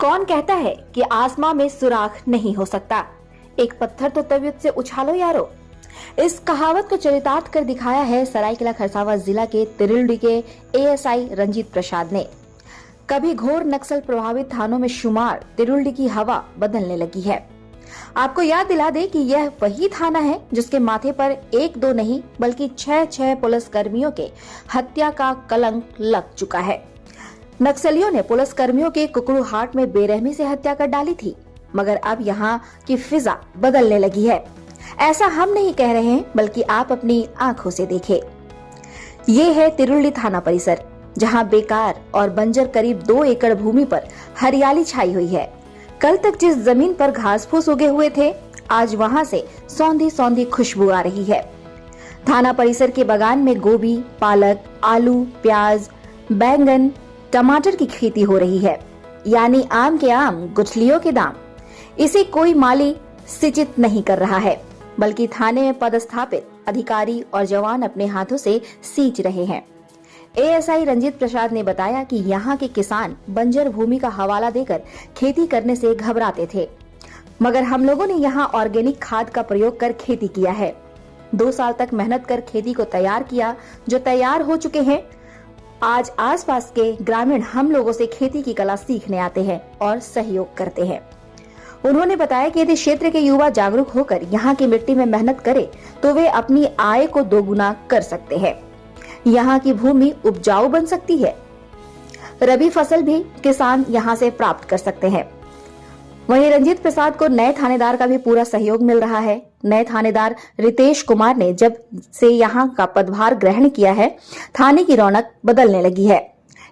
कौन कहता है कि आसमां में सुराख नहीं हो सकता, एक पत्थर तो तबीयत से उछालो यारो। इस कहावत को चरितार्थ कर दिखाया है सरायकेला खरसावां जिला के तिरुल्डी के एएसआई रंजीत प्रसाद ने। कभी घोर नक्सल प्रभावित थानों में शुमार तिरुल्डी की हवा बदलने लगी है। आपको याद दिला दे कि यह वही थाना है जिसके माथे पर एक दो नहीं बल्कि 6 पुलिस कर्मियों के हत्या का कलंक लग चुका है। नक्सलियों ने पुलिस कर्मियों के कुकड़ूहाट में बेरहमी से हत्या कर डाली थी, मगर अब यहाँ की फिजा बदलने लगी है। ऐसा हम नहीं कह रहे हैं, बल्कि आप अपनी आंखों से देखें। ये है तिरुल्डी थाना परिसर, जहाँ बेकार और बंजर करीब 2 एकड़ भूमि पर हरियाली छाई हुई है। कल तक जिस जमीन पर घास फूस उगे हुए थे, आज वहाँ से सौंधी सौंधी खुशबू आ रही है। थाना परिसर के बागान में गोभी, पालक, आलू, प्याज, बैंगन, टमाटर की खेती हो रही है, यानी आम के आम गुठलियों के दाम। इसे कोई माली सिंचित नहीं कर रहा है, बल्कि थाने में पदस्थापित अधिकारी और जवान अपने हाथों से सींच रहे हैं। एएसआई रंजीत प्रसाद ने बताया कि यहाँ के किसान बंजर भूमि का हवाला देकर खेती करने से घबराते थे, मगर हम लोगों ने यहाँ ऑर्गेनिक खाद का प्रयोग कर खेती किया है। 2 साल तक मेहनत कर खेती को तैयार किया, जो तैयार हो चुके हैं। आज आसपास के ग्रामीण हम लोगों से खेती की कला सीखने आते हैं और सहयोग करते हैं। उन्होंने बताया कि यदि क्षेत्र के युवा जागरूक होकर यहाँ की मिट्टी में मेहनत करे तो वे अपनी आय को दोगुना कर सकते हैं। यहाँ की भूमि उपजाऊ बन सकती है। रबी फसल भी किसान यहाँ से प्राप्त कर सकते हैं। वहीं रंजीत प्रसाद को नए थानेदार का भी पूरा सहयोग मिल रहा है। नए थानेदार रितेश कुमार ने जब से यहाँ का पदभार ग्रहण किया है, थाने की रौनक बदलने लगी है।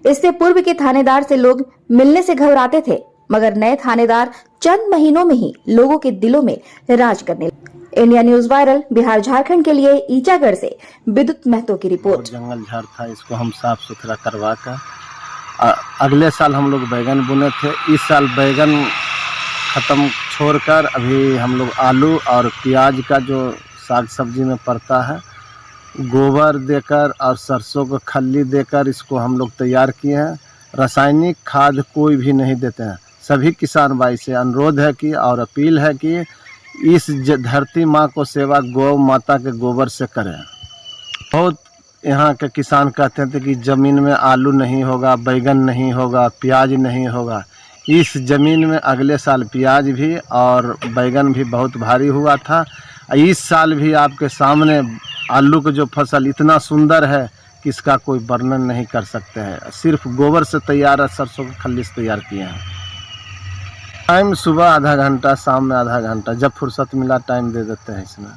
इससे पूर्व के थानेदार से लोग मिलने से घबराते थे, मगर नए थानेदार चंद महीनों में ही लोगों के दिलों में राज करने लगे। India news viral Bihar Jharkhand के लिए ईचागढ़ से विद्युत महतो की रिपोर्ट। जंगल झाड़ था, इसको हम साफ सुथरा करवा कर अगले साल हम लोग बैगन बुने थे। इस साल बैगन ख़त्म छोड़कर अभी हम लोग आलू और प्याज का जो साग सब्जी में पड़ता है, गोबर देकर और सरसों को खल्ली देकर इसको हम लोग तैयार किए हैं। रासायनिक खाद कोई भी नहीं देते हैं। सभी किसान भाई से अनुरोध है कि और अपील है कि इस धरती माँ को सेवा गौ माता के गोबर से करें। बहुत यहाँ के किसान कहते थे कि ज़मीन में आलू नहीं होगा, बैगन नहीं होगा, प्याज नहीं होगा। इस ज़मीन में अगले साल प्याज भी और बैगन भी बहुत भारी हुआ था। इस साल भी आपके सामने आलू का जो फसल इतना सुंदर है कि इसका कोई वर्णन नहीं कर सकते हैं। सिर्फ गोबर से तैयार है, सरसों के खल्ली से तैयार किए हैं। टाइम सुबह आधा घंटा, शाम में आधा घंटा, जब फुर्सत मिला टाइम दे देते हैं इसमें।